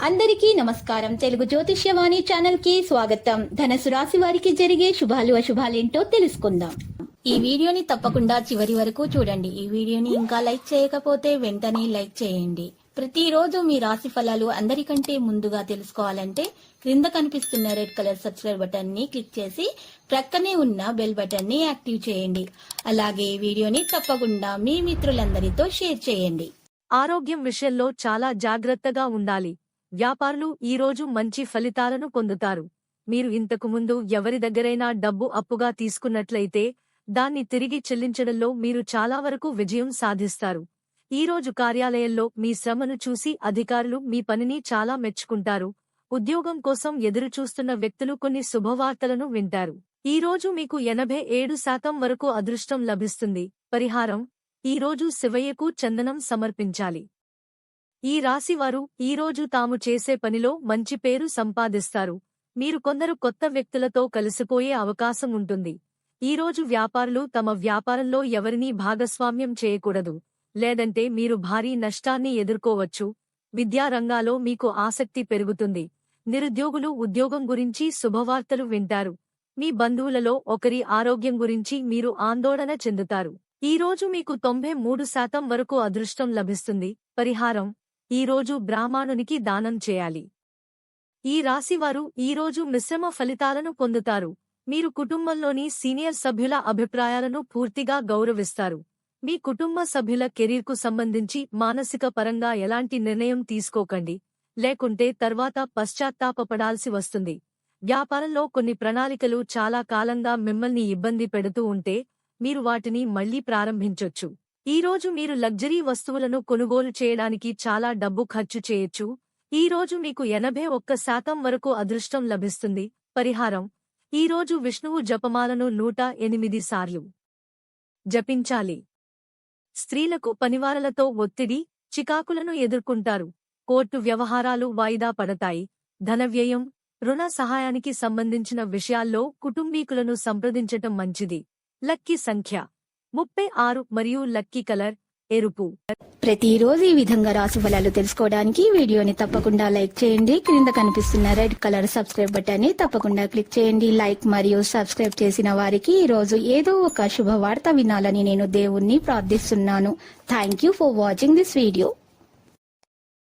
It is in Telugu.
అందరికీ నమస్కారం. తెలుగు జ్యోతిష్యవాణి ఛానల్ కి స్వాగతం. ధనుసు రాశి వారికి జరిగే శుభాలు అశుభాలేంటో తెలుసుకుందాం. ఈ వీడియోని తప్పకుండా చివరి వరకు చూడండి. ఈ వీడియోని ఇంకా లైక్ చేయకపోతే వెంటనే లైక్ చేయండి. ప్రతిరోజు మీ రాశి ఫలాలు అందరికంటే ముందుగా తెలుసుకోవాలంటే క్రింద కనిపిస్తున్న రెడ్ కలర్ సబ్స్క్రైబ్ బటన్ ని క్లిక్ చేసి ప్రక్కనే ఉన్న బెల్ బటన్ ని యాక్టివ్ చేయండి. అలాగే ఈ వీడియోని తప్పకుండా మీ మిత్రులందరితో షేర్ చేయండి. ఆరోగ్యం విషయంలో చాలా జాగ్రత్తగా ఉండాలి. వ్యాపారులు ఈరోజు మంచి ఫలితాలను పొందుతారు. మీరు ఇంతకు ముందు ఎవరి దగ్గరైనా డబ్బు అప్పుగా తీసుకున్నట్లయితే దాన్ని తిరిగి చెల్లించడంలో మీరు చాలా వరకు విజయం సాధిస్తారు. ఈరోజు కార్యాలయంలో మీ శ్రమను చూసి అధికారులు మీ పనిని చాలా మెచ్చుకుంటారు. ఉద్యోగం కోసం ఎదురుచూస్తున్న వ్యక్తులు కొన్ని శుభవార్తలను వింటారు. ఈరోజు మీకు 87% వరకు అదృష్టం లభిస్తుంది. పరిహారం: ఈరోజు శివయ్యకు చందనం సమర్పించాలి. ఈ రాశివారు ఈరోజు తాము చేసే పనిలో మంచి పేరు సంపాదిస్తారు. మీరు కొందరు కొత్త వ్యక్తులతో కలిసిపోయే అవకాశం ఉంటుంది. ఈరోజు వ్యాపారులు తమ వ్యాపారంలో ఎవరినీ భాగస్వామ్యం చేయకూడదు, లేదంటే మీరు భారీ నష్టాన్ని ఎదుర్కోవచ్చు. విద్యారంగాలో మీకు ఆసక్తి పెరుగుతుంది. నిరుద్యోగులు ఉద్యోగం గురించి శుభవార్తలు వింటారు. మీ బంధువులలో ఒకరి ఆరోగ్యం గురించి మీరు ఆందోళన చెందుతారు. ఈరోజు మీకు 93% వరకు అదృష్టం లభిస్తుంది. పరిహారం: ఈరోజు బ్రాహ్మణునికి దానం చేయాలి. ఈ రాశివారు ఈరోజు మిశ్రమ ఫలితాలను పొందుతారు. మీరు కుటుంబంలోని సీనియర్ సభ్యుల అభిప్రాయాలను పూర్తిగా గౌరవిస్తారు. మీ కుటుంబ సభ్యుల కెరీర్కు సంబంధించి మానసిక పరంగా ఎలాంటి నిర్ణయం తీసుకోకండి, లేకుంటే తర్వాత పశ్చాత్తాపపడాల్సి వస్తుంది. వ్యాపారంలో కొన్ని ప్రణాళికలు చాలా కాలంగా మిమ్మల్ని ఇబ్బంది పెడుతూ ఉంటే మీరు వాటిని మళ్లీ ప్రారంభించొచ్చు. ఈరోజు మీరు లగ్జరీ వస్తువులను కొనుగోలు చేయడానికి చాలా డబ్బు ఖర్చు చేయొచ్చు. ఈరోజు మీకు 81% వరకు అదృష్టం లభిస్తుంది. పరిహారం: ఈరోజు విష్ణువు జపమాలను 108 సార్లు జపించాలి. స్త్రీలకు పనివారలతో ఒత్తిడి, చికాకులను ఎదుర్కొంటారు. కోర్టు వ్యవహారాలు వాయిదా పడతాయి. ధనవ్యయం, రుణ సహాయానికి సంబంధించిన విషయాల్లో కుటుంబీకులను సంప్రదించటం మంచిది. లక్కీ సంఖ్య 36 మరియు లక్కీ కలర్ ఎరుపు. ప్రతిరోజు ఈ విధంగా రాశి ఫలాలు తెలుసుకోవడానికి వీడియోని తప్పకుండా లైక్ చేయండి. క్రింద కనిపిస్తున్న రెడ్ కలర్ సబ్స్క్రైబ్ బటన్ ని తప్పకుండా క్లిక్ చేయండి. లైక్ మరియు సబ్స్క్రైబ్ చేసిన వారికి ఈ రోజు ఏదో ఒక శుభవార్త వినాలని నేను దేవుణ్ణి ప్రార్థిస్తున్నాను. Thank you for watching this video.